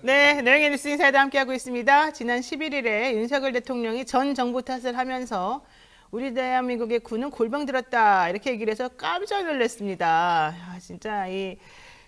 네, 내용의 뉴스 인사이드 함께하고 있습니다. 지난 11일에 윤석열 대통령이 전 정부 탓을 하면서 우리 대한민국의 군은 골병 들었다 이렇게 얘기를 해서 깜짝 놀랐습니다. 진짜 이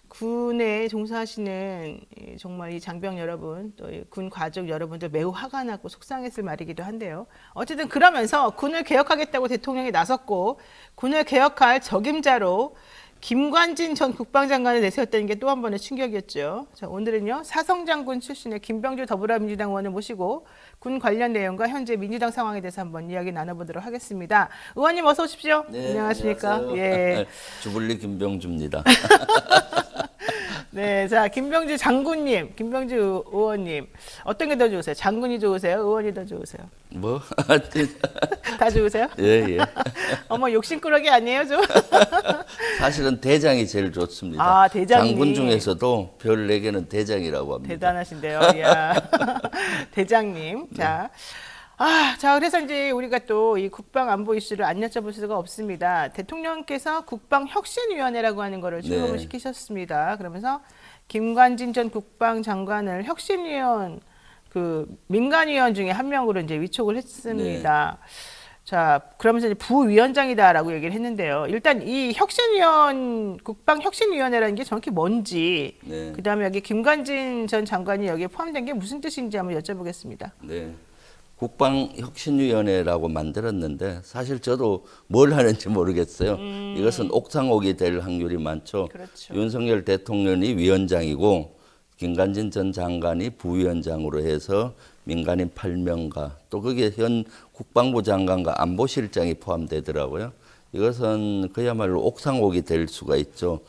군에 종사하시는 정말 이 장병 여러분, 또 군 가족 여러분들 매우 화가 나고 속상했을 말이기도 한데요. 어쨌든 그러면서 군을 개혁하겠다고 대통령이 나섰고 군을 개혁할 적임자로 김관진 전 국방장관을 내세웠다는 게 또 한 번의 충격이었죠. 자, 오늘은요 사성장군 출신의 김병주 더불어민주당 의원을 모시고 군 관련 내용과 현재 민주당 상황에 대해서 한번 이야기 나눠보도록 하겠습니다. 의원님 어서 오십시오. 네, 안녕하십니까? 안녕하세요. 예. 주불리 김병주입니다. 네, 자 김병주 장군님, 김병주 의원님 어떤 게 더 좋으세요? 장군이 좋으세요? 의원이 더 좋으세요? 뭐? 다 좋으세요? 예, 예. 어머 욕심꾸러기 아니에요, 좀? 사실은 대장이 제일 좋습니다. 아, 대장님. 장군 중에서도 별 4개는 대장이라고 합니다. 대단하신데요. 이야. 대장님. 자. 자, 그래서 이제 우리가 또 이 국방 안보 이슈를 안 여쭤볼 수가 없습니다. 대통령께서 국방혁신위원회라고 하는 거를 출범을 네. 시키셨습니다. 그러면서 김관진 전 국방장관을 혁신위원, 민간위원 중에 한 명으로 이제 위촉을 했습니다. 자, 그러면서 이제 부위원장이다라고 얘기를 했는데요. 일단 이 국방혁신위원회라는 게 정확히 뭔지, 네. 그 다음에 여기 김관진 전 장관이 여기에 포함된 게 무슨 뜻인지 한번 여쭤보겠습니다. 네. 국방혁신위원회라고 만들었는데 사실 저도 뭘 하는지 모르겠어요. 이것은 옥상옥이 될 확률이 많죠. 그렇죠. 윤석열 대통령이 위원장이고 김관진 전 장관이 부위원장으로 해서 민간인 8명과 또 거기에 현 국방부 장관과 안보실장이 포함되더라고요. 이것은 그야말로 옥상옥이 될 수가 있죠.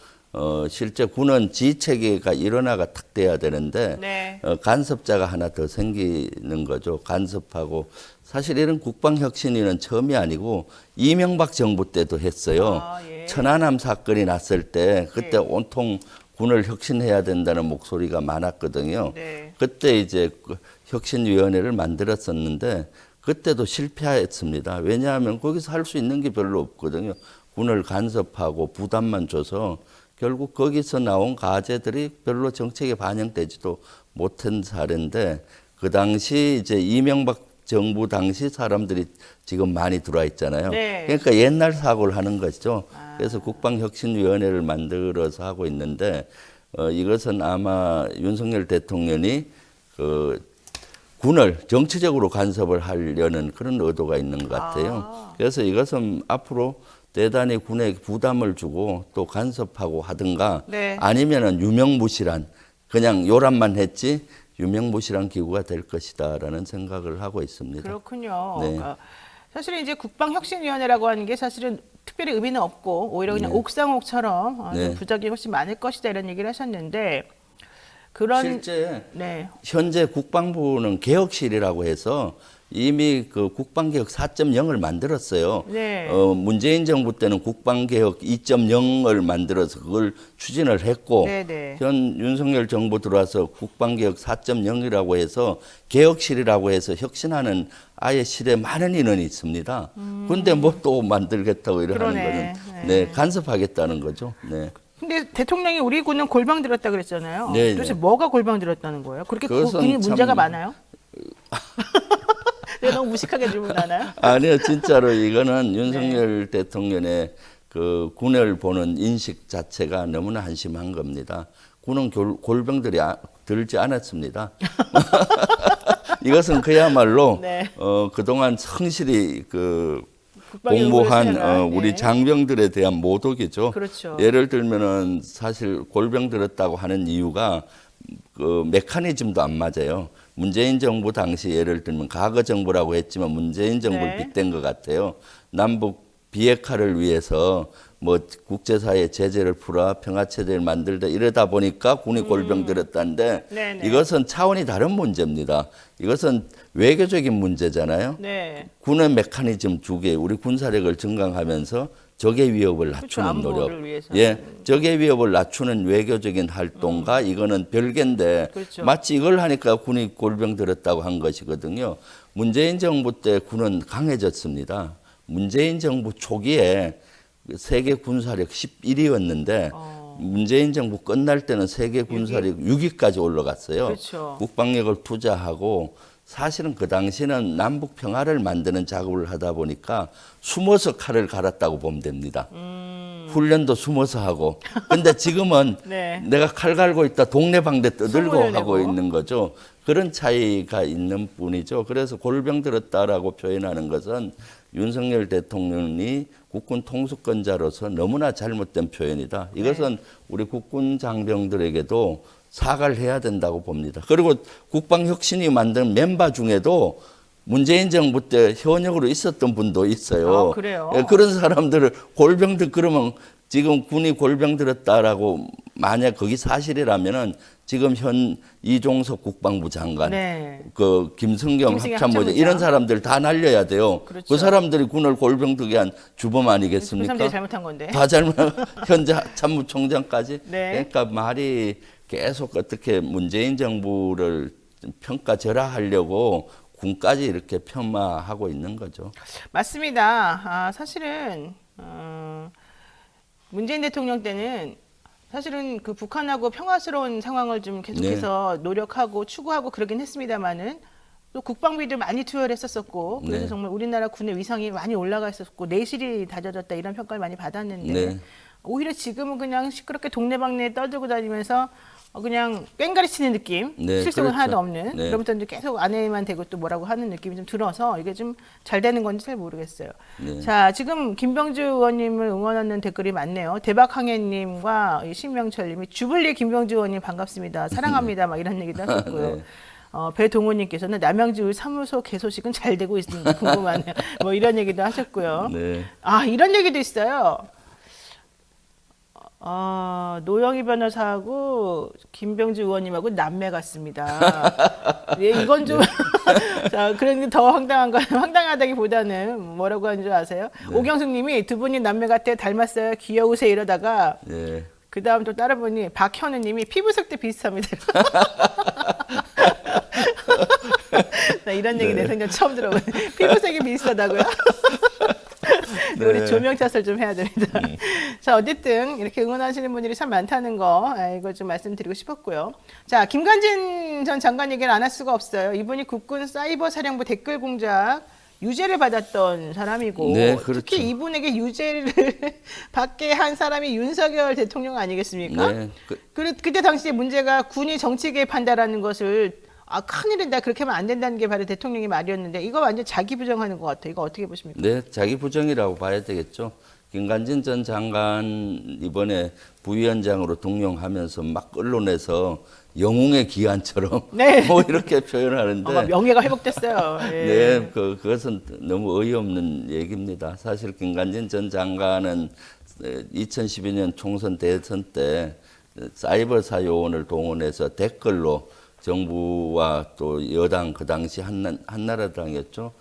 실제 군은 지휘체계가 일원화가 탁 돼야 되는데 네. 간섭자가 하나 더 생기는 거죠. 간섭하고 사실 이런 국방혁신위는 처음이 아니고 이명박 정부 때도 했어요. 예. 천안함 사건이 났을 때 그때 예. 온통 군을 혁신해야 된다는 목소리가 많았거든요. 네. 그때 이제 혁신위원회를 만들었었는데 그때도 실패했습니다. 왜냐하면 거기서 할 수 있는 게 별로 없거든요. 군을 간섭하고 부담만 줘서 결국 거기서 나온 과제들이 별로 정책에 반영되지도 못한 사례인데 그 당시 이제 이명박 정부 당시 사람들이 지금 많이 들어와 있잖아요. 네. 그러니까 옛날 사고를 하는 것이죠. 그래서 국방혁신위원회를 만들어서 하고 있는데 이것은 아마 윤석열 대통령이 군을 정치적으로 간섭을 하려는 그런 의도가 있는 것 같아요. 그래서 이것은 앞으로 대단히 군에 부담을 주고 또 간섭하고 하든가 네. 아니면은 유명무실한 그냥 요란만 했지 유명무실한 기구가 될 것이다라는 생각을 하고 있습니다. 그렇군요. 네. 사실은 이제 국방혁신위원회라고 하는 게 사실은 특별히 의미는 없고 오히려 그냥 네. 옥상옥처럼 네. 부작용이 훨씬 많을 것이다 이런 얘기를 하셨는데 그런 실제 네. 현재 국방부는 개혁실이라고 해서 이미 그 국방개혁 4.0을 만들었어요. 네. 문재인 정부 때는 국방개혁 2.0을 만들어서 그걸 추진을 했고 네네. 현 윤석열 정부 들어와서 국방개혁 4.0이라고 해서 개혁실이라고 해서 혁신하는 아예 실에 많은 인원이 있습니다. 근데 뭐 또 만들겠다고 이러는 그러네. 거는 네, 간섭하겠다는 거죠. 네. 근데 대통령이 우리 군은 골병 들었다 그랬잖아요. 네, 도대체 네. 뭐가 골병 들었다는 거예요? 그렇게 그것은 군이 문제가 참- 많아요? 내가 너무 무식하게 질문하나요? 아니요, 진짜로 이거는 윤석열 대통령의 그 군을 보는 인식 자체가 너무나 한심한 겁니다. 군은 골병들이 들지 않았습니다. 이것은 그야말로 네. 그동안 성실히 국방의 공모한 의무를 수행한, 우리 네. 장병들에 대한 모독이죠. 그렇죠. 예를 들면은 사실 골병 들었다고 하는 이유가 그 메커니즘도 안 맞아요. 문재인 정부 당시 예를 들면 과거 정부라고 했지만 문재인 정부를 네. 빗댄 것 같아요. 남북 비핵화를 위해서 뭐 국제사회 제재를 풀어 평화체제를 만들다 이러다 보니까 군이 골병 들었다는데 네네. 이것은 차원이 다른 문제입니다. 이것은 외교적인 문제잖아요. 네. 군의 메커니즘 두 개, 우리 군사력을 증강하면서 적의 위협을 낮추는 안보를 노력. 위해서. 예, 적의 위협을 낮추는 외교적인 활동과 이거는 별개인데 그렇죠. 마치 이걸 하니까 군이 골병 들었다고 한 것이거든요. 문재인 정부 때 군은 강해졌습니다. 문재인 정부 초기에 세계 군사력 11위였는데 문재인 정부 끝날 때는 세계 군사력 6위까지 올라갔어요. 그렇죠. 국방력을 투자하고 사실은 그 당시는 남북 평화를 만드는 작업을 하다 보니까 숨어서 칼을 갈았다고 보면 됩니다. 훈련도 숨어서 하고. 근데 지금은 네. 내가 칼 갈고 있다 동네방네 떠들고 소문을 하고 내고. 있는 거죠. 그런 차이가 있는 뿐이죠. 그래서 골병 들었다라고 표현하는 것은 윤석열 대통령이 국군 통수권자로서 너무나 잘못된 표현이다. 이것은 우리 국군 장병들에게도 사과를 해야 된다고 봅니다. 그리고 국방혁신이 만든 멤버 중에도 문재인 정부 때 현역으로 있었던 분도 있어요. 아, 그래요? 예, 그런 사람들을 골병들 그러면 지금 군이 골병 들었다라고 만약 거기 사실이라면은 지금 현 이종석 국방부 장관, 네. 그 김승경 김승경 합참의장 합참의장. 이런 사람들 다 날려야 돼요. 그렇죠. 그 사람들이 군을 골병 들게 한 주범 그 아니겠습니까? 사람들이 잘못한 건데. 다 잘못 현재 참모총장까지. 네. 그러니까 말이 계속 어떻게 문재인 정부를 평가절하하려고 군까지 이렇게 폄하하고 있는 거죠. 맞습니다. 사실은 문재인 대통령 때는 사실은 그 북한하고 평화스러운 상황을 좀 계속해서 노력하고 추구하고 그러긴 했습니다만은 또 국방비도 많이 투여를 했었었고 그래서 네. 정말 우리나라 군의 위상이 많이 올라가 있었고 내실이 다져졌다 이런 평가를 많이 받았는데 네. 오히려 지금은 그냥 시끄럽게 동네방네 떠들고 다니면서 그냥 꽹가리 치는 느낌, 네, 실속은 그렇죠. 하나도 없는 네. 그러면서 이제 계속 아내만 대고 또 뭐라고 하는 느낌이 좀 들어서 이게 좀 잘 되는 건지 잘 모르겠어요. 네. 자, 지금 김병주 의원님을 응원하는 댓글이 많네요. 대박항해님과 신명철님이 주블리 김병주 의원님 반갑습니다. 사랑합니다. 막 이런 얘기도 하셨고요. 네. 배동호님께서는 남양주 사무소 개소식은 잘 되고 있는지 궁금하네요. 뭐 이런 얘기도 하셨고요. 네. 이런 얘기도 있어요. 노영희 변호사하고 김병주 의원님하고 남매 같습니다. 예, 이건 좀 자, 그런데 더 황당한 건 황당하다기보다는 뭐라고 하는 줄 아세요? 오경숙님이 두 분이 남매 같아 닮았어요. 귀여우세요 이러다가 네. 그 다음 또 다른 분이 박현우님이 피부색도 비슷합니다. 나 이런 얘기 내 생전 처음 들어보네. 피부색이 비슷하다고요? 네. 우리 조명샷을 좀 해야 됩니다. 자, 어쨌든 이렇게 응원하시는 분들이 참 많다는 거 이거 좀 말씀드리고 싶었고요. 자, 김관진 전 장관 얘기를 안 할 수가 없어요. 이분이 국군 사이버 사령부 댓글 공작 유죄를 받았던 사람이고 네, 그렇죠. 특히 이분에게 유죄를 받게 한 사람이 윤석열 대통령 아니겠습니까? 네. 그때 당시에 문제가 군이 정치 개입한다라는 것을 큰일이다 그렇게 하면 안 된다는 게 바로 대통령의 말이었는데 이거 완전 자기 부정하는 것 같아요. 이거 어떻게 보십니까? 네, 자기 부정이라고 봐야 되겠죠. 김관진 전 장관 이번에 부위원장으로 등용하면서 막 언론에서 영웅의 기한처럼 네. 뭐 이렇게 표현하는데 명예가 회복됐어요. 예. 네, 그것은 너무 어이없는 얘기입니다. 사실 김관진 전 장관은 2012년 총선 대선 때 사이버사 요원을 동원해서 댓글로 정부와 또 여당 그 당시 한나라당이었죠.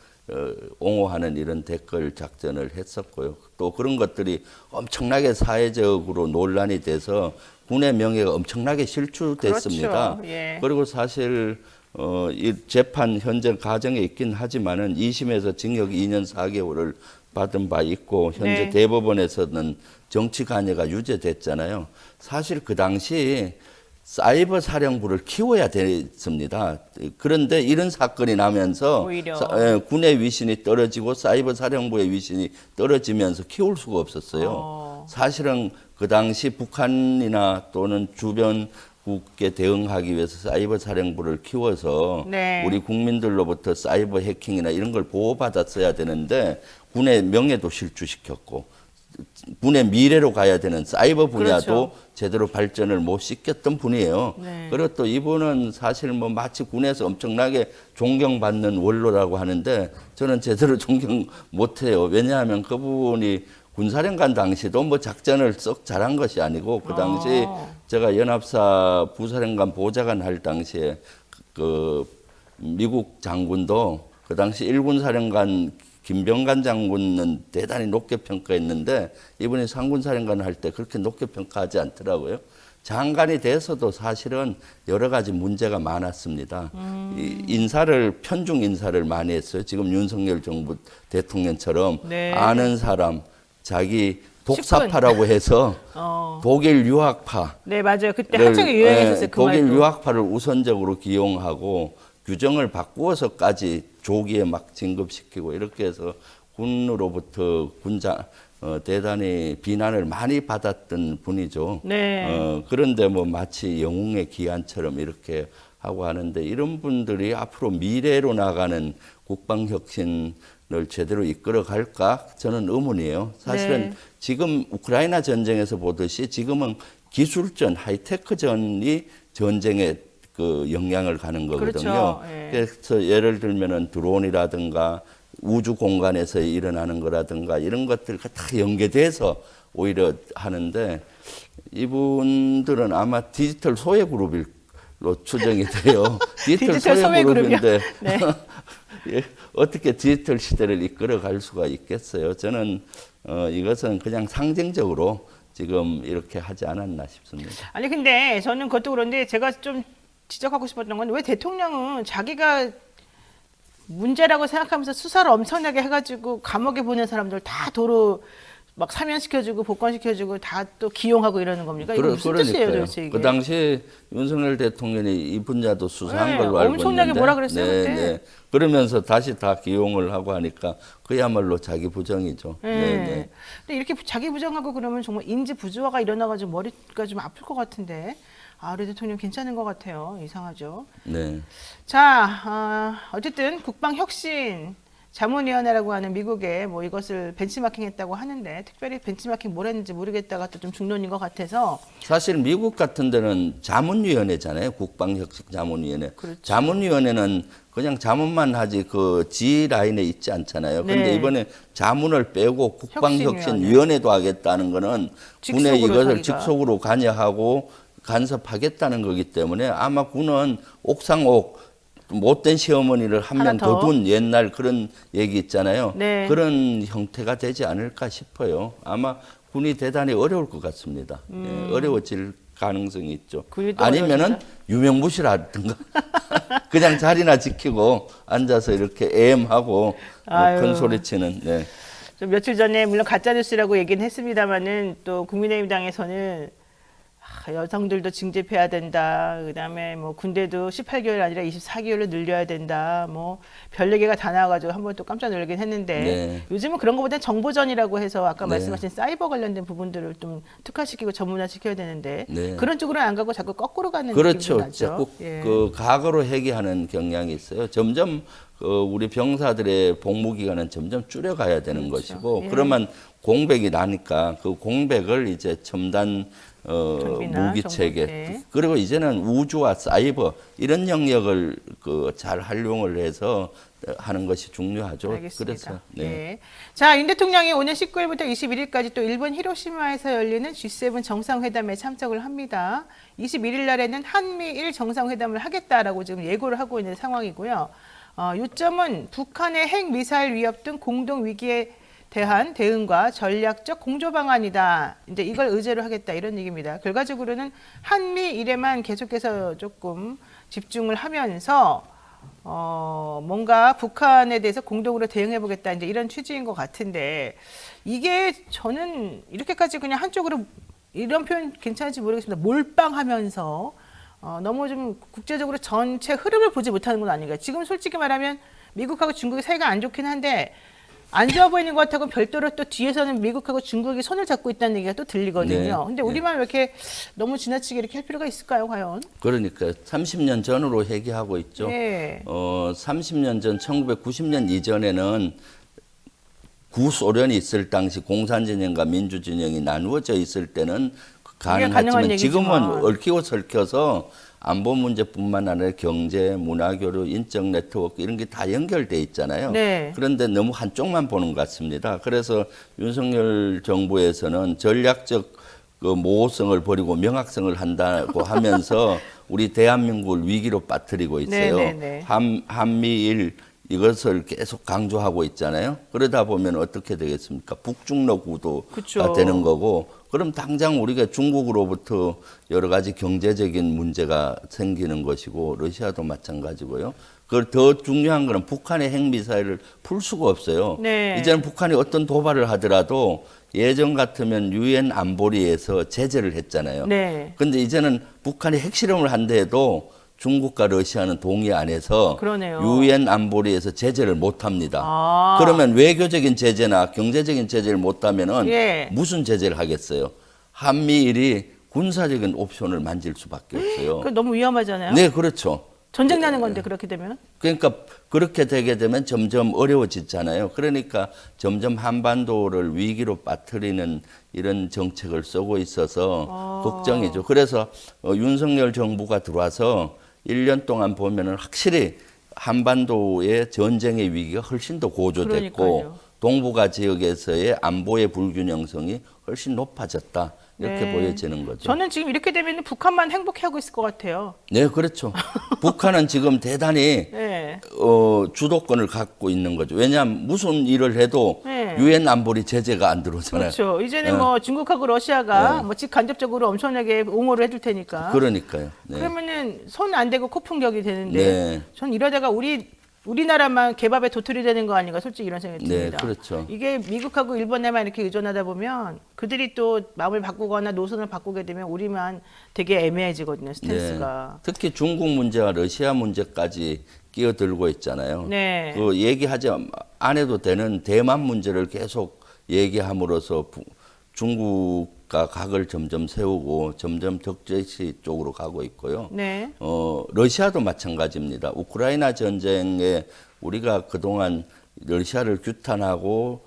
옹호하는 이런 댓글 작전을 했었고요. 또 그런 것들이 엄청나게 사회적으로 논란이 돼서 군의 명예가 엄청나게 실추됐습니다. 그렇죠. 예. 그리고 사실 이 재판 현재 과정에 있긴 하지만은 2심에서 징역 2년 4개월을 받은 바 있고 현재 네. 대법원에서는 정치 관여가 유죄됐잖아요. 사실 그 당시 사이버 사령부를 키워야 됐습니다. 그런데 이런 사건이 나면서 오히려. 군의 위신이 떨어지고 사이버 사령부의 위신이 떨어지면서 키울 수가 없었어요. 사실은 그 당시 북한이나 또는 주변국에 대응하기 위해서 사이버 사령부를 키워서 네. 우리 국민들로부터 사이버 해킹이나 이런 걸 보호받았어야 되는데 군의 명예도 실추시켰고 군의 미래로 가야 되는 사이버 분야도 그렇죠. 제대로 발전을 못 시켰던 분이에요. 네. 그리고 또 이분은 사실 뭐 마치 군에서 엄청나게 존경받는 원로라고 하는데 저는 제대로 존경 못해요. 왜냐하면 그분이 군사령관 당시도 뭐 작전을 썩 잘한 것이 아니고 그 당시 제가 연합사 부사령관 보좌관 할 당시에 그 미국 장군도 그 당시 일군 사령관 김병관 장군은 대단히 높게 평가했는데 이분이 상군사령관 할 때 그렇게 높게 평가하지 않더라고요. 장관이 돼서도 사실은 여러 가지 문제가 많았습니다. 편중 인사를 많이 했어요. 지금 윤석열 정부 대통령처럼 네. 아는 사람, 자기 독사파라고 해서 독일 유학파. 네, 맞아요. 그때 한창 유행했었어요. 그 독일 말도. 유학파를 우선적으로 기용하고 규정을 바꾸어서까지 조기에 막 진급시키고 이렇게 해서 군으로부터 대단히 비난을 많이 받았던 분이죠. 네. 그런데 뭐 마치 영웅의 기한처럼 이렇게 하고 하는데 이런 분들이 앞으로 미래로 나가는 국방혁신을 제대로 이끌어 갈까? 저는 의문이에요. 사실은 네. 지금 우크라이나 전쟁에서 보듯이 지금은 기술전, 하이테크전이 전쟁에 그 영향을 가는 거거든요. 그렇죠. 예. 그래서 예를 들면은 드론이라든가 우주 공간에서 일어나는 거라든가 이런 것들과 다 연계돼서 오히려 하는데 이분들은 아마 디지털 소외 그룹으로 추정이 돼요. 디지털 소외 그룹인데 네. 예, 어떻게 디지털 시대를 이끌어 갈 수가 있겠어요? 저는 이것은 그냥 상징적으로 지금 이렇게 하지 않았나 싶습니다. 아니 근데 저는 그것도 그런데 제가 좀 지적하고 싶었던 건 왜 대통령은 자기가 문제라고 생각하면서 수사를 엄청나게 해가지고 감옥에 보낸 사람들 다 도로 막 사면시켜주고 복권시켜주고 다 또 기용하고 이러는 겁니까? 이거 무슨 뜻이에요, 도대체 이게? 그 당시 윤석열 대통령이 이 분야도 수사한 네, 걸로 알고 엄청나게 있는데 뭐라 그랬어요, 그때? 그러면서 다시 다 기용을 하고 하니까 그야말로 자기 부정이죠. 네. 근데 이렇게 자기 부정하고 그러면 정말 인지 부조화가 일어나가지고 머리가 좀 아플 것 같은데. 아, 우리 대통령 괜찮은 것 같아요. 이상하죠. 네. 자, 어쨌든 국방혁신 자문위원회라고 하는 미국에 뭐 이것을 벤치마킹했다고 하는데 특별히 벤치마킹 뭘 했는지 모르겠다가 또 좀 중론인 것 같아서 사실 미국 같은 데는 자문위원회잖아요. 국방혁신 자문위원회. 그렇죠. 자문위원회는 그냥 자문만 하지 그 G 라인에 있지 않잖아요. 그런데 네. 이번에 자문을 빼고 국방혁신 혁신위원회. 위원회도 하겠다는 거는 군에 직속으로 이것을 자기가. 직속으로 관여하고 간섭하겠다는 거기 때문에 아마 군은 옥상옥 못된 시어머니를 한 하나 명 더. 더 둔 옛날 그런 얘기 있잖아요. 네. 그런 형태가 되지 않을까 싶어요. 아마 군이 대단히 어려울 것 같습니다. 예, 어려워질 가능성이 있죠. 군이 또 아니면은 어려워진다? 유명무실하든가 그냥 자리나 지키고 앉아서 이렇게 애엠하고 아유. 큰 소리치는. 네. 좀 며칠 전에 물론 가짜뉴스라고 얘기는 했습니다만은 또 국민의힘당에서는 여성들도 징집해야 된다. 그다음에 뭐 군대도 18개월 아니라 24개월로 늘려야 된다. 뭐 별 얘기가 다 나와가지고 한번 또 깜짝 놀라긴 했는데 네. 요즘은 그런 것보다 정보전이라고 해서 아까 네. 말씀하신 사이버 관련된 부분들을 좀 특화시키고 전문화시켜야 되는데 네. 그런 쪽으로는 안 가고 자꾸 거꾸로 가는 느낌도 그렇죠. 나죠. 자꾸 예. 그 과거로 회귀하는 경향이 있어요. 점점 우리 병사들의 복무 기간은 점점 줄여가야 되는 그렇죠. 것이고 예. 그러면 공백이 나니까 그 공백을 이제 첨단 정비나 무기 체계 정보체. 그리고 이제는 우주와 사이버 이런 영역을 그 잘 활용을 해서 하는 것이 중요하죠. 알겠습니다. 그래서 네. 예. 자, 윤 대통령이 오늘 19일부터 21일까지 또 일본 히로시마에서 열리는 G7 정상회담에 참석을 합니다. 21일 날에는 한미일 정상회담을 하겠다라고 지금 예고를 하고 있는 상황이고요. 요점은 북한의 핵미사일 위협 등 공동 위기에 대한 대응과 전략적 공조 방안이다. 이제 이걸 의제로 하겠다 이런 얘기입니다. 결과적으로는 한미일에만 계속해서 조금 집중을 하면서 뭔가 북한에 대해서 공동으로 대응해 보겠다 이제 이런 취지인 것 같은데 이게 저는 이렇게까지 그냥 한쪽으로 이런 표현 괜찮을지 모르겠습니다. 몰빵하면서 너무 좀 국제적으로 전체 흐름을 보지 못하는 건 아닌가. 지금 솔직히 말하면 미국하고 중국이 사이가 안 좋긴 한데 안 좋아 보이는 것 같다고 별도로 또 뒤에서는 미국하고 중국이 손을 잡고 있다는 얘기가 또 들리거든요. 네. 근데 우리만 왜 이렇게 너무 지나치게 이렇게 할 필요가 있을까요, 과연? 그러니까 30년 전으로 회귀하고 있죠. 네. 30년 전 1990년 이전에는 구소련이 있을 당시 공산진영과 민주진영이 나누어져 있을 때는 가능한 가능하지만 얘기지만. 지금은 얽히고 설켜서 안보 문제뿐만 아니라 경제, 문화교류, 인적 네트워크 이런 게 다 연결돼 있잖아요. 네. 그런데 너무 한쪽만 보는 것 같습니다. 그래서 윤석열 정부에서는 전략적 그 모호성을 버리고 명확성을 한다고 하면서 우리 대한민국을 위기로 빠뜨리고 있어요. 네네네. 한미일 이것을 계속 강조하고 있잖아요. 그러다 보면 어떻게 되겠습니까? 북중러 구도가 그쵸. 되는 거고 그럼 당장 우리가 중국으로부터 여러 가지 경제적인 문제가 생기는 것이고 러시아도 마찬가지고요. 그걸 더 중요한 거는 북한의 핵미사일을 풀 수가 없어요. 네. 이제는 북한이 어떤 도발을 하더라도 예전 같으면 유엔 안보리에서 제재를 했잖아요. 네. 근데 이제는 북한이 핵실험을 한데도 중국과 러시아는 동의 안 해서 그러네요. 유엔 안보리에서 제재를 못 합니다. 아. 그러면 외교적인 제재나 경제적인 제재를 못 하면은 예. 무슨 제재를 하겠어요? 한미일이 군사적인 옵션을 만질 수밖에 없어요. 그 너무 위험하잖아요. 네, 그렇죠. 전쟁 나는 건데 그렇게 되면. 그러니까 그렇게 되게 되면 점점 어려워지잖아요. 그러니까 점점 한반도를 위기로 빠뜨리는 이런 정책을 쓰고 있어서 걱정이죠. 그래서 윤석열 정부가 들어와서 1년 동안 보면은 확실히 한반도의 전쟁의 위기가 훨씬 더 고조됐고 그러니까요. 동북아 지역에서의 안보의 불균형성이 훨씬 높아졌다. 이렇게 네. 보여지는 거죠. 저는 지금 이렇게 되면 북한만 행복해하고 있을 것 같아요. 네, 그렇죠. 북한은 지금 대단히 네. 주도권을 갖고 있는 거죠. 왜냐하면 무슨 일을 해도 네. 유엔 안보리 제재가 안 들어오잖아요. 그렇죠. 이제는 네. 뭐 중국하고 러시아가 네. 뭐 직간접적으로 엄청나게 옹호를 해줄 테니까. 그러니까요. 네. 그러면은 손 안 대고 코풍격이 되는데 네. 전 이러다가 우리나라만 개밥에 도토리 되는 거 아닌가 솔직히 이런 생각이 네, 듭니다. 그렇죠. 이게 미국하고 일본에만 이렇게 의존하다 보면 그들이 또 마음을 바꾸거나 노선을 바꾸게 되면 우리만 되게 애매해지거든요. 스탠스가. 특히 중국 문제와 러시아 문제까지 끼어들고 있잖아요. 네. 그 얘기하지 안 해도 되는 대만 문제를 계속 얘기함으로써 중국과 각을 점점 세우고 점점 적재시 쪽으로 가고 있고요. 네. 러시아도 마찬가지입니다. 우크라이나 전쟁에 우리가 그동안 러시아를 규탄하고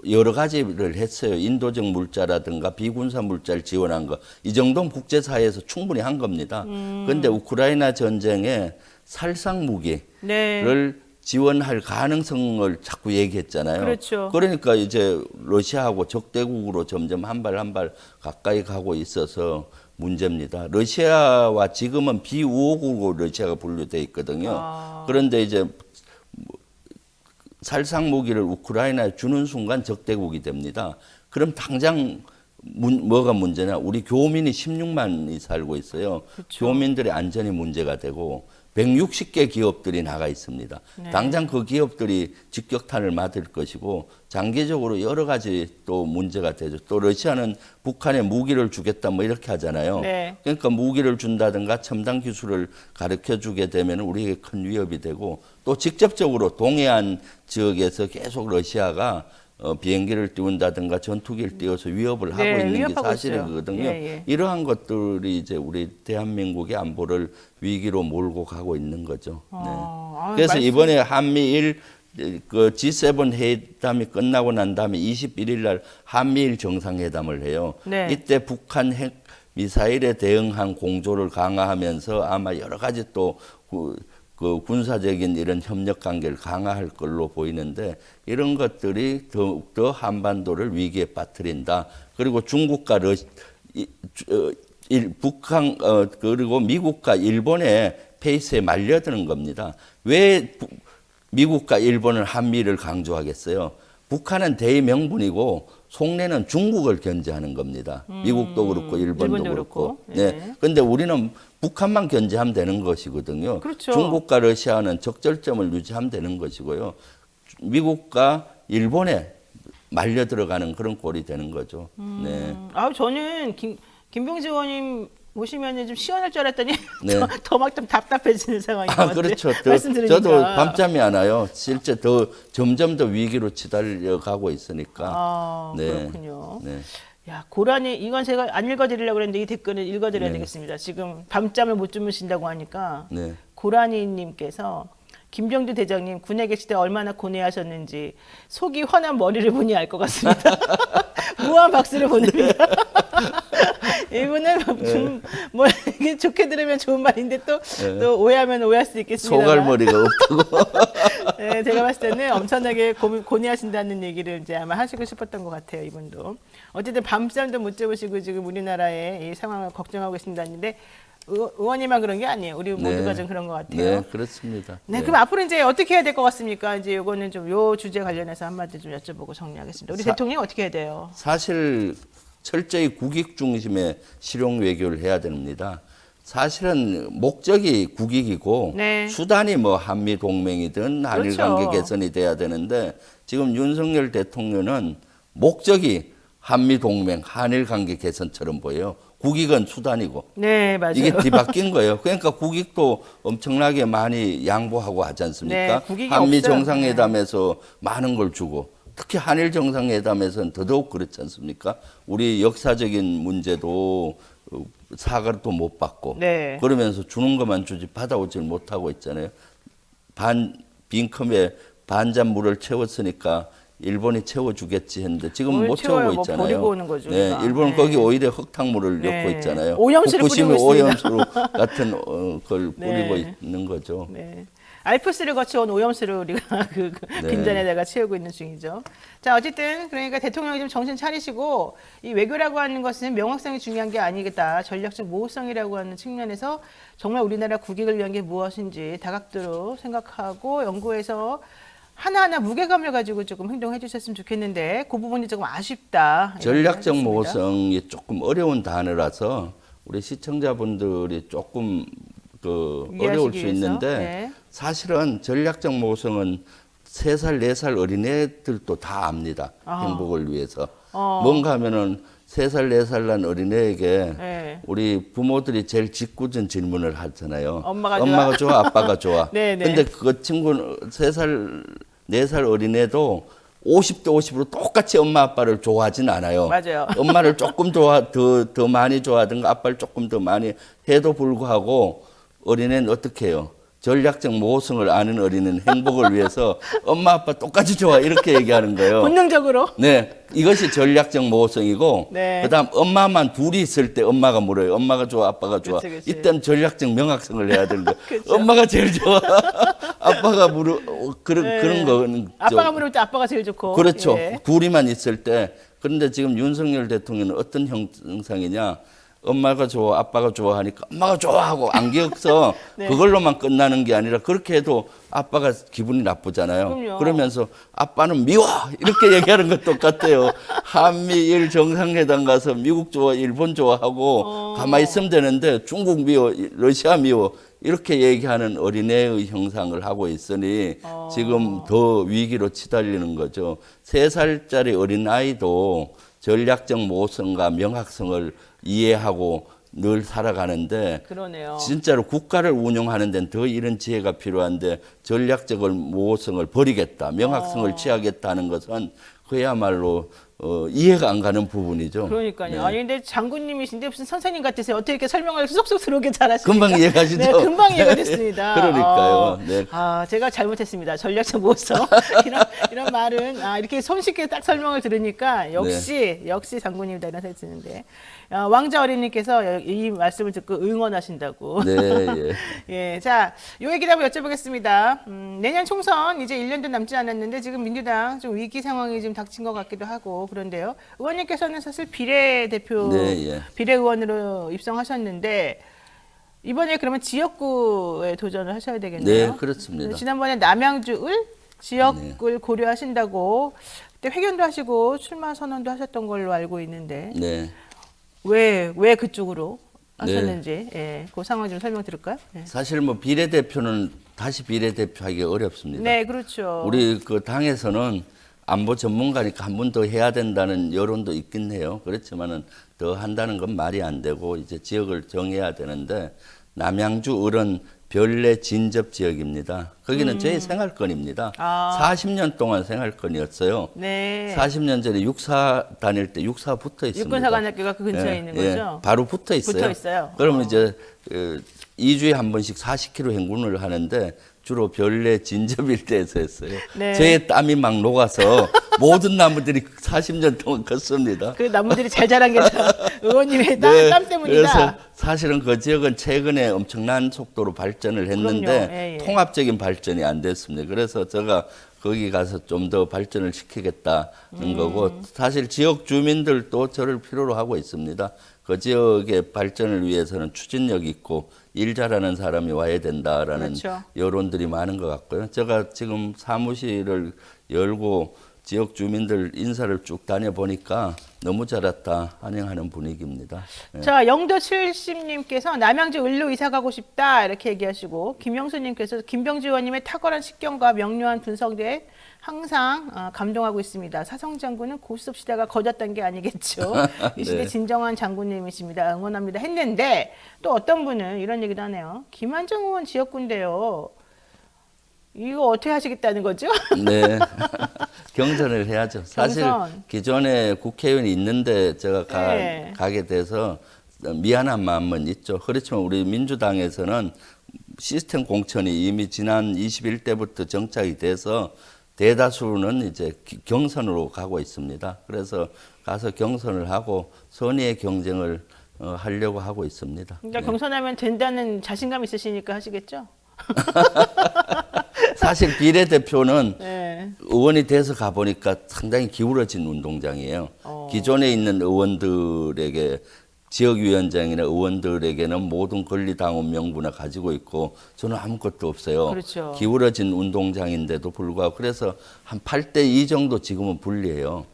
여러 가지를 했어요. 인도적 물자라든가 비군사 물자를 지원한 거. 이 정도는 국제사회에서 충분히 한 겁니다. 그런데 우크라이나 전쟁에 살상 무기를 네. 지원할 가능성을 자꾸 얘기했잖아요. 그렇죠. 그러니까 이제 러시아하고 적대국으로 점점 한 발 한 발 가까이 가고 있어서 문제입니다. 러시아와 지금은 비우호국으로 러시아가 분류돼 있거든요. 그런데 이제 살상 무기를 우크라이나에 주는 순간 적대국이 됩니다. 그럼 당장 뭐가 문제냐? 우리 교민이 16만이 살고 있어요. 그렇죠. 교민들의 안전이 문제가 되고 160개 기업들이 나가 있습니다. 네. 당장 그 기업들이 직격탄을 맞을 것이고 장기적으로 여러 가지 또 문제가 되죠. 또 러시아는 북한에 무기를 주겠다 뭐 이렇게 하잖아요. 네. 그러니까 무기를 준다든가 첨단 기술을 가르쳐 주게 되면 우리에게 큰 위협이 되고 또 직접적으로 동해안 지역에서 계속 러시아가 비행기를 띄운다든가 전투기를 띄워서 위협을 하고 네, 있는 게 위협하고 사실이거든요. 있어요. 예, 예. 이러한 것들이 이제 우리 대한민국의 안보를 위기로 몰고 가고 있는 거죠. 네. 그래서 이번에 한미일 그 G7 회담이 끝나고 난 다음에 21일 날 한미일 정상회담을 해요. 네. 이때 북한 핵 미사일에 대응한 공조를 강화하면서 아마 여러 가지 또 그 군사적인 이런 협력 관계를 강화할 걸로 보이는데 이런 것들이 더욱더 한반도를 위기에 빠뜨린다. 그리고 중국과 북한 그리고 미국과 일본의 페이스에 말려드는 겁니다. 왜 미국과 일본은 한미를 강조하겠어요? 북한은 대의명분이고 속내는 중국을 견제하는 겁니다. 미국도 그렇고 일본도 그렇고. 네. 그런데 우리는 북한만 견제하면 되는 것이거든요. 그렇죠. 중국과 러시아는 적절점을 유지하면 되는 것이고요. 미국과 일본에 말려 들어가는 그런 꼴이 되는 거죠. 네. 저는 김병지 의원님 모시면 좀 시원할 줄 알았더니 네. 더 막 좀 답답해지는 상황인 것 같아요. 그렇죠. 말씀드리니까. 저도 밤잠이 안 와요. 실제 점점 더 위기로 치달려 가고 있으니까. 네. 그렇군요. 네. 야, 고라니 이건 제가 안 읽어드리려고 그랬는데 이 댓글을 읽어드려야 네. 되겠습니다. 지금 밤잠을 못 주무신다고 하니까 네. 고라니님께서 김병주 대장님 군에 계실 때 얼마나 고뇌하셨는지 속이 환한 머리를 보니 알 것 같습니다. 무한 박수를 보냅니다. 이분은 좀 뭐 이게 좋게 들으면 좋은 말인데 또 오해하면 오해할 수 있겠습니다. 소갈머리가 없다고. 네, 제가 봤을 때는 엄청나게 고뇌하신다는 얘기를 이제 아마 하시고 싶었던 것 같아요, 이분도. 어쨌든 밤잠도 못 주무시고 지금 우리나라의 이 상황을 걱정하고 계신다 했는데 의원님만 그런 게 아니에요. 우리 모두가 좀 그런 것 같아요. 네, 그렇습니다. 네, 그럼 앞으로 이제 어떻게 해야 될 것 같습니까? 이제 요거는 좀 요 주제 관련해서 한마디 좀 여쭤보고 정리하겠습니다. 우리 대통령 어떻게 해야 돼요? 사실 철저히 국익 중심의 실용 외교를 해야 됩니다. 사실은 목적이 국익이고 네. 수단이 뭐 한미 동맹이든 한일 그렇죠. 관계 개선이 돼야 되는데 지금 윤석열 대통령은 목적이 한미 동맹, 한일 관계 개선처럼 보여요. 국익은 수단이고. 네, 맞아요. 이게 뒤바뀐 거예요. 그러니까 국익도 엄청나게 많이 양보하고 하지 않습니까? 네, 국익이 한미 없어요. 정상회담에서 많은 걸 주고 특히 한일 정상회담에서는 더더욱 그렇지 않습니까? 우리 역사적인 문제도 사과를 또 못 받고 네. 그러면서 주는 것만 주지 받아오질 못하고 있잖아요. 빈컵에 반잔 물을 채웠으니까 일본이 채워주겠지 했는데 지금 뭘 못 채워요? 채우고 뭐 있잖아요. 버리고 오는 거죠, 네, 우리가. 일본은 네. 거기 오히려 흙탕물을 네. 넣고 있잖아요. 오염수를 후쿠시마 뿌리고 있습니다. 오염수 같은 걸 뿌리고 네. 있는 거죠. 네. 알프스를 거쳐온 오염수를 우리가 그 네. 빈잔에다가 채우고 있는 중이죠. 자, 어쨌든 그러니까 대통령이 좀 정신 차리시고 이 외교라고 하는 것은 명확성이 중요한 게 아니겠다. 전략적 모호성이라고 하는 측면에서 정말 우리나라 국익을 위한 게 무엇인지 다각도로 생각하고 연구해서 하나하나 무게감을 가지고 조금 행동해 주셨으면 좋겠는데 그 부분이 조금 아쉽다. 전략적 이런 모호성이 조금 어려운 단어라서 우리 시청자분들이 조금 어려울 수 이해하시기 있는데 위해서. 네. 사실은 전략적 모호성은 3살, 4살 어린애들도 다 압니다. 아. 행복을 위해서. 뭔가 하면은 3살, 4살 난 어린애에게 네. 우리 부모들이 제일 짓궂은 질문을 하잖아요. 엄마가 좋아, 아빠가 좋아. 네, 네. 근데 그 친구는 3살, 4살 어린애도 50대 50으로 똑같이 엄마 아빠를 좋아하진 않아요. 맞아요. 엄마를 조금 더 많이 좋아하든가 아빠를 조금 더 많이 해도 불구하고 어린애는 어떻게 해요? 전략적 모호성을 아는 어린이는 행복을 위해서 엄마 아빠 똑같이 좋아 이렇게 얘기하는 거예요. 본능적으로. 네, 이것이 전략적 모호성이고 네. 그다음 엄마만 둘이 있을 때 엄마가 물어요. 엄마가 좋아, 아빠가 좋아. 그치, 그치. 이때는 전략적 명확성을 해야 되는 거예요. 그쵸. 엄마가 제일 좋아. 아빠가 그런 네. 그런 거는 아빠가 물을 때 아빠가 제일 좋고. 그렇죠. 예. 둘이만 있을 때. 그런데 지금 윤석열 대통령은 어떤 형상이냐? 엄마가 좋아, 아빠가 좋아하니까 엄마가 좋아하고 안기억서 네. 그걸로만 끝나는 게 아니라 그렇게 해도 아빠가 기분이 나쁘잖아요. 그럼요. 그러면서 아빠는 미워 이렇게 얘기하는 것 똑같아요. 한미일 정상회담 가서 미국 좋아, 일본 좋아하고 가만히 있으면 되는데 중국 미워, 러시아 미워 이렇게 얘기하는 어린애의 형상을 하고 있으니 지금 더 위기로 치달리는 거죠. 3살짜리 어린아이도 전략적 모호성과 명확성을 이해하고 늘 살아가는데 그러네요. 진짜로 국가를 운영하는 데는 더 이런 지혜가 필요한데 전략적 모호성을 버리겠다, 명확성을 취하겠다는 것은 그야말로 이해가 안 가는 부분이죠. 그러니까요. 네. 아니 근데 장군님이신데 무슨 선생님 같으세요. 어떻게 이렇게 설명을 쏙쏙 들어오게 잘하시니까. 금방 이해가시죠? 네, 금방 이해가 됐습니다. 그러니까요. 네. 아, 제가 잘못했습니다. 전략적 모호성. 이런 말은 이렇게 손쉽게 딱 설명을 들으니까 역시 장군님이다 이런 생각이 드는데 왕자 어린이께서 이 말씀을 듣고 응원하신다고. 네, 예. 예, 자, 요 얘기를 한번 여쭤보겠습니다. 내년 총선 이제 1년도 남지 않았는데 지금 민주당 좀 위기 상황이 좀 닥친 것 같기도 하고 그런데요. 의원님께서는 사실 비례대표, 네, 예. 비례의원으로 입성하셨는데 이번에 그러면 지역구에 도전을 하셔야 되겠네요. 네, 그렇습니다. 지난번에 남양주을 지역을 고려하신다고 그때 회견도 하시고 출마 선언도 하셨던 걸로 알고 있는데 네. 왜 그쪽으로 하셨는지 그 상황 좀 설명 드릴까요? 네. 사실 뭐 비례대표는 다시 비례대표하기 어렵습니다. 네, 그렇죠. 우리 그 당에서는 안보 전문가니까 한 번 더 해야 된다는 여론도 있긴 해요. 그렇지만은 더 한다는 건 말이 안 되고 이제 지역을 정해야 되는데 남양주 을은 별내 진접 지역입니다. 거기는 제 생활권입니다. 40년 동안 생활권이었어요. 네. 40년 전에 육사 다닐 때 육사 붙어 있습니다. 육군사관학교가 그 근처에 있는 거죠? 바로 붙어 있어요. 붙어 있어요. 그러면 이제 2주에 한 번씩 40km 행군을 하는데 주로 별내 진접 일대에서 했어요. 네. 제 땀이 막 녹아서 모든 나무들이 40년 동안 컸습니다. 그 나무들이 잘 자란 게 다 의원님의 땀 때문이다. 그래서 사실은 그 지역은 최근에 엄청난 속도로 발전을 했는데 그럼요. 예, 예. 통합적인 발전이 안 됐습니다. 그래서 제가 거기 가서 좀 더 발전을 시키겠다는 거고 사실 지역 주민들도 저를 필요로 하고 있습니다. 그 지역의 발전을 위해서는 추진력 있고 일 잘하는 사람이 와야 된다라는 그렇죠. 여론들이 많은 것 같고요. 제가 지금 사무실을 열고 지역 주민들 인사를 쭉 다녀보니까 너무 잘했다 환영하는 분위기입니다. 예. 자, 영도 70님께서 남양주 을로 이사 가고 싶다 이렇게 얘기하시고, 김영수님께서 김병주 의원님의 탁월한 식견과 명료한 분석에 항상 감동하고 있습니다. 사성 장군은 고스톱 시대가 거졌던 게 아니겠죠. 이 시대 네. 진정한 장군님이십니다. 응원합니다. 했는데 또 어떤 분은 이런 얘기도 하네요. 김한정 의원 지역구인데요. 이거 어떻게 하시겠다는 거죠? 네. 경선을 해야죠. 사실 경선. 기존에 국회의원이 있는데 제가 네. 가게 돼서 미안한 마음은 있죠. 그렇지만 우리 민주당에서는 시스템 공천이 이미 지난 21대부터 정착이 돼서 대다수는 이제 경선으로 가고 있습니다. 그래서 가서 경선을 하고 선의의 경쟁을 하려고 하고 있습니다. 그러니까 네. 경선하면 된다는 자신감 있으시니까 하시겠죠? 사실 비례대표는 네. 의원이 돼서 가보니까 상당히 기울어진 운동장이에요. 기존에 있는 의원들에게 지역위원장이나 의원들에게는 모든 권리당원 명부나 가지고 있고 저는 아무것도 없어요. 그렇죠. 기울어진 운동장인데도 불구하고 그래서 한 8대2 정도 지금은 불리해요.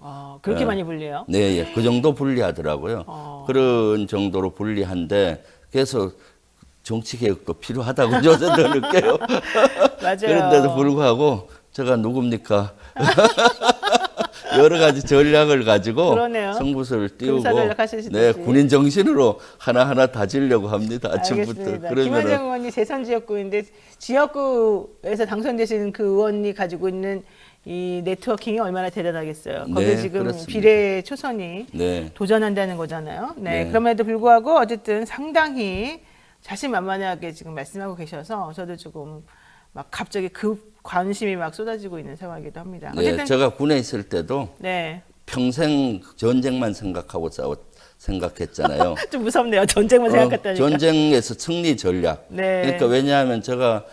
그렇게 네. 많이 불려요? 네, 예. 그 정도 불리하더라고요. 그런 정도로 불리한데 그래서 정치 개혁도 필요하다고 저도 느껴요. 맞아요. 그런데도 불구하고 제가 누굽니까? 여러 가지 전략을 가지고 그러네요. 승부수를 띄우고 군사 전략하시듯이. 네, 군인 정신으로 하나하나 다지려고 합니다. 아침부터. 알겠습니다. 김한정 의원이 재선 지역구인데 지역구에서 당선되신 그 의원이 가지고 있는 이 네트워킹이 얼마나 대단하겠어요. 거기에 네, 지금 그렇습니다. 비례 초선이 네. 도전한다는 거잖아요. 네, 네. 그럼에도 불구하고 어쨌든 상당히 자신만만하게 지금 말씀하고 계셔서 저도 조금 막 갑자기 급 관심이 막 쏟아지고 있는 상황이기도 합니다. 네, 어쨌든 제가 군에 있을 때도 네. 평생 전쟁만 생각하고 생각했잖아요. 좀 무섭네요. 전쟁만 생각했다니까. 전쟁에서 승리 전략. 네. 그러니까 왜냐하면 제가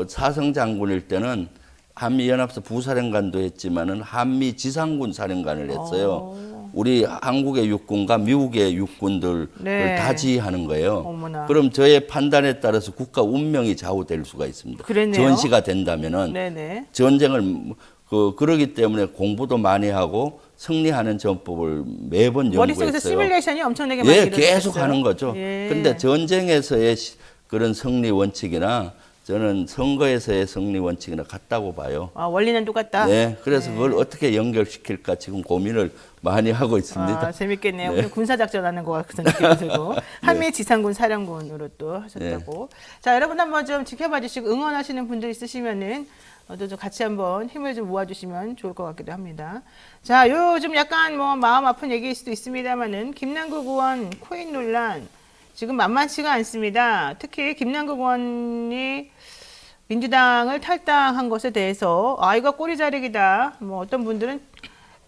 사성 장군일 때는 한미연합사 부사령관도 했지만은 한미 지상군 사령관을 했어요. 우리 한국의 육군과 미국의 육군들을 네. 다 지휘하는 거예요. 어머나. 그럼 저의 판단에 따라서 국가 운명이 좌우될 수가 있습니다. 그랬네요. 전시가 된다면은 네네. 전쟁을 그러기 때문에 공부도 많이 하고 승리하는 전법을 매번 머릿속에서 연구했어요. 시뮬레이션이 엄청나게 많이 예, 일어났어요. 계속 하는 거죠. 예. 근데 전쟁에서의 그런 승리 원칙이나 저는 선거에서의 승리 원칙이나 같다고 봐요. 원리는 똑같다. 네, 그래서 그걸 어떻게 연결시킬까 지금 고민을 많이 하고 있습니다. 재밌겠네요. 네. 오늘 군사작전 하는 것 같은 느낌이 들고 한미 지상군 사령관으로 또 하셨다고. 자, 여러분 한번 좀 지켜봐 주시고 응원하시는 분들 있으시면은 좀 같이 한번 힘을 좀 모아주시면 좋을 것 같기도 합니다. 자, 요즘 약간 뭐 마음 아픈 얘기일 수도 있습니다만은 김남국 의원 코인 논란 지금 만만치가 않습니다. 특히 김남국 의원이 민주당을 탈당한 것에 대해서 이거 꼬리자르기다. 뭐 어떤 분들은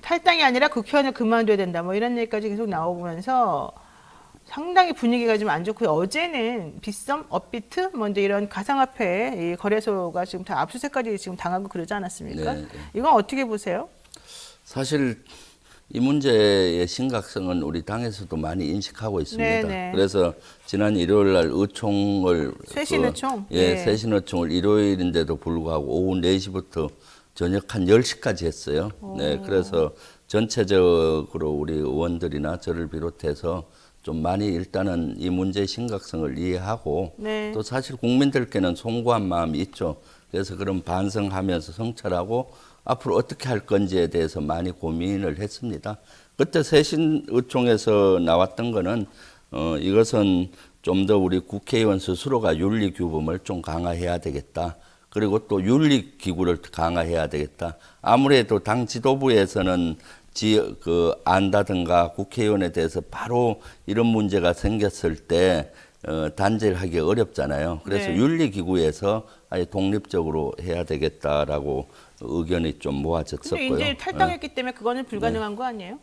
탈당이 아니라 국회의원을 그만둬야 된다. 뭐 이런 얘기까지 계속 나오면서 상당히 분위기가 좀 안 좋고요. 어제는 빗썸, 업비트, 뭐 이제 이런 가상화폐 이 거래소가 지금 다 압수수색까지 지금 당하고 그러지 않았습니까? 네, 네. 이건 어떻게 보세요? 사실 이 문제의 심각성은 우리 당에서도 많이 인식하고 있습니다. 네, 네. 그래서 지난 일요일 날 의총을 쇄신의총? 예, 예. 쇄신의총을 일요일인데도 불구하고 오후 4시부터 저녁 한 10시까지 했어요. 네, 그래서 전체적으로 우리 의원들이나 저를 비롯해서 좀 많이 일단은 이 문제의 심각성을 이해하고 네. 또 사실 국민들께는 송구한 마음이 있죠. 그래서 그런 반성하면서 성찰하고 앞으로 어떻게 할 건지에 대해서 많이 고민을 했습니다. 그때 쇄신의총에서 나왔던 거는 이것은 좀 더 우리 국회의원 스스로가 윤리규범을 좀 강화해야 되겠다. 그리고 또 윤리기구를 강화해야 되겠다. 아무래도 당 지도부에서는 안다든가 국회의원에 대해서 바로 이런 문제가 생겼을 때 단죄를 하기 어렵잖아요. 그래서 네. 윤리기구에서 아예 독립적으로 해야 되겠다라고 의견이 좀 모아졌었고요. 근데 이제 탈당했기 때문에 그거는 불가능한 거 아니에요?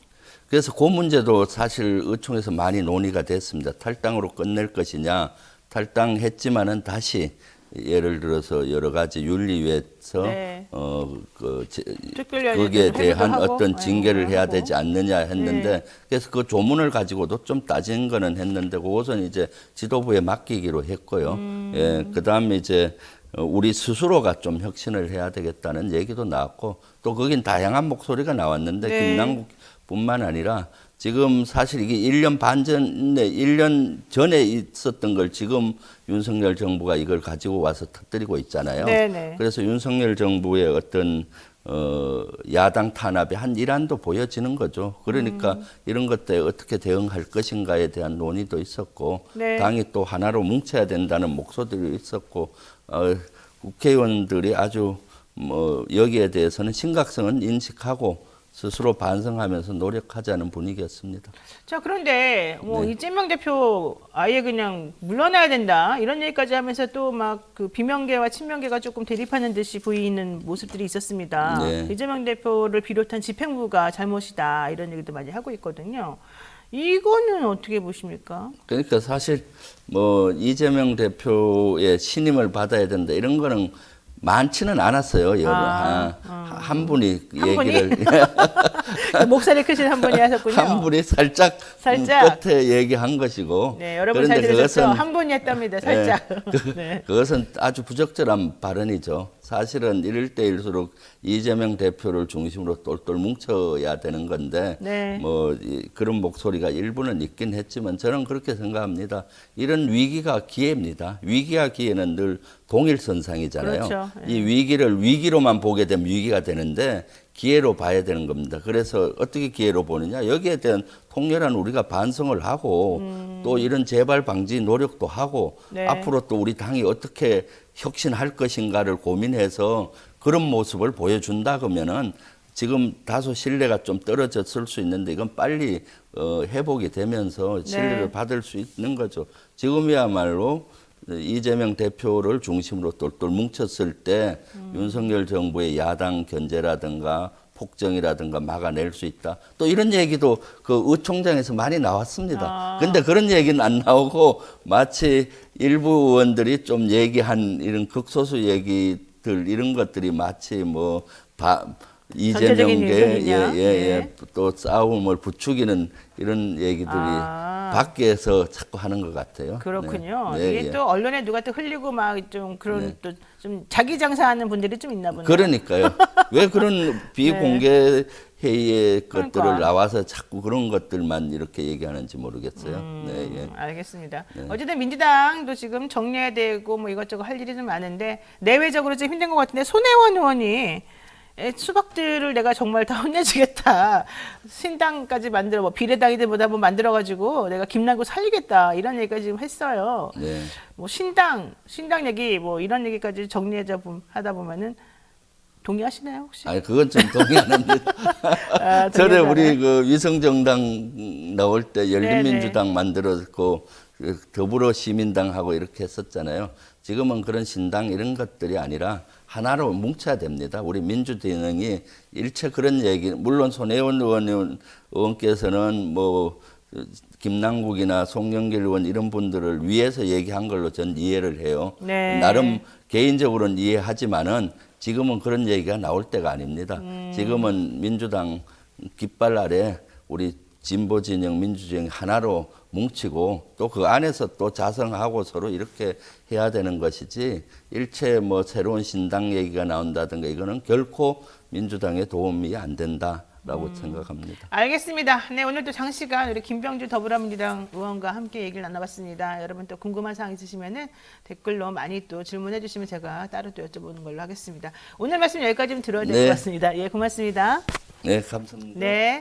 그래서 그 문제도 사실 의총에서 많이 논의가 됐습니다. 탈당으로 끝낼 것이냐, 탈당했지만은 다시 예를 들어서 여러 가지 윤리위에서 네. 거기에 특별위원회도 회부도 대한 하고, 어떤 징계를 해야 하고. 되지 않느냐 했는데 그래서 그 조문을 가지고도 좀 따진 거는 했는데 그것은 이제 지도부에 맡기기로 했고요. 예, 그다음에 이제 우리 스스로가 좀 혁신을 해야 되겠다는 얘기도 나왔고 또 거긴 다양한 목소리가 나왔는데 네. 김남국뿐만 아니라 지금 사실 이게 1년 반 전에 1년 전에 있었던 걸 지금 윤석열 정부가 이걸 가지고 와서 터뜨리고 있잖아요. 네네. 그래서 윤석열 정부의 어떤 야당 탄압의 한 일환도 보여지는 거죠. 그러니까 이런 것들에 어떻게 대응할 것인가에 대한 논의도 있었고 네. 당이 또 하나로 뭉쳐야 된다는 목소리도 있었고 국회의원들이 아주 뭐 여기에 대해서는 심각성은 인식하고 스스로 반성하면서 노력하자는 분위기였습니다. 자, 그런데 뭐 네. 이재명 대표 아예 그냥 물러나야 된다 이런 얘기까지 하면서 또 막 그 비명계와 친명계가 조금 대립하는 듯이 보이는 모습들이 있었습니다. 네. 이재명 대표를 비롯한 집행부가 잘못이다 이런 얘기도 많이 하고 있거든요. 이거는 어떻게 보십니까? 그러니까 사실 뭐 이재명 대표의 신임을 받아야 된다 이런 거는 많지는 않았어요. 한 분이 한 분이? 얘기를 목소리 크신 한 분이 하셨군요. 한 분이 살짝 끝에 얘기한 것이고. 네, 여러분 잘 그런데 들으셨죠? 그것은 한 분이 했답니다. 살짝. 네. 그것은 아주 부적절한 발언이죠. 사실은 이럴 때일수록 이재명 대표를 중심으로 똘똘 뭉쳐야 되는 건데 네. 뭐 그런 목소리가 일부는 있긴 했지만 저는 그렇게 생각합니다. 이런 위기가 기회입니다. 위기와 기회는 늘 동일선상이잖아요. 그렇죠. 이 위기를 위기로만 보게 되면 위기가 되는데 기회로 봐야 되는 겁니다. 그래서 어떻게 기회로 보느냐? 여기에 대한 통렬한 우리가 반성을 하고 또 이런 재발 방지 노력도 하고 네. 앞으로 또 우리 당이 어떻게 혁신할 것인가를 고민해서 그런 모습을 보여준다 그러면은 지금 다소 신뢰가 좀 떨어졌을 수 있는데 이건 빨리 회복이 되면서 신뢰를 네. 받을 수 있는 거죠. 지금이야말로 이재명 대표를 중심으로 똘똘 뭉쳤을 때 윤석열 정부의 야당 견제라든가 폭정이라든가 막아낼 수 있다. 또 이런 얘기도 그 의총장에서 많이 나왔습니다. 근데 그런 얘기는 안 나오고 마치 일부 의원들이 좀 얘기한 이런 극소수 얘기들 이런 것들이 마치 뭐 전체적인 이재명계 의견이냐? 네. 또 싸움을 부추기는 이런 얘기들이 밖에서 자꾸 하는 것 같아요. 그렇군요. 네. 이게 예. 또 언론에 누가 또 흘리고 막 좀 그런 또 좀 자기 장사하는 분들이 좀 있나 보네요. 그러니까요. 왜 그런 비공개 회의의 것들을 그러니까. 나와서 자꾸 그런 것들만 이렇게 얘기하는지 모르겠어요. 네, 예. 알겠습니다. 어쨌든 민주당도 지금 정리해야 되고 뭐 이것저것 할 일이 좀 많은데 내외적으로 좀 힘든 것 같은데 손혜원 의원이 수박들을 내가 정말 다 혼내주겠다. 신당까지 만들어 뭐 비례당이들보다 한번 만들어가지고 내가 김남국 살리겠다 이런 얘기까지 지금 했어요. 네. 뭐 신당 얘기 뭐 이런 얘기까지 하다 보면은 동의하시나요 혹시? 아니 그건 좀 동의 안 합니다. 전에 우리 그 위성정당 나올 때 열린민주당 만들었고 더불어시민당하고 이렇게 했었잖아요. 지금은 그런 신당 이런 것들이 아니라 하나로 뭉쳐야 됩니다. 우리 민주진영이 일체 그런 얘기, 물론 손혜원 의원께서는 뭐 김남국이나 송영길 의원 이런 분들을 위해서 얘기한 걸로 전 이해를 해요. 네. 나름 개인적으로는 이해하지만은 지금은 그런 얘기가 나올 때가 아닙니다. 지금은 민주당 깃발 아래 우리 진보 진영, 민주 진영 하나로 뭉치고 또 그 안에서 또 자성하고 서로 이렇게 해야 되는 것이지 일체 뭐 새로운 신당 얘기가 나온다든가 이거는 결코 민주당에 도움이 안 된다라고 생각합니다. 알겠습니다. 네, 오늘 또 장시간 우리 김병주 더불어민주당 의원과 함께 얘기를 나눠봤습니다. 여러분 또 궁금한 사항 있으시면은 댓글로 많이 또 질문해 주시면 제가 따로 또 여쭤보는 걸로 하겠습니다. 오늘 말씀 여기까지 좀 들어야 될 것 같습니다. 예, 고맙습니다. 네, 감사합니다. 네.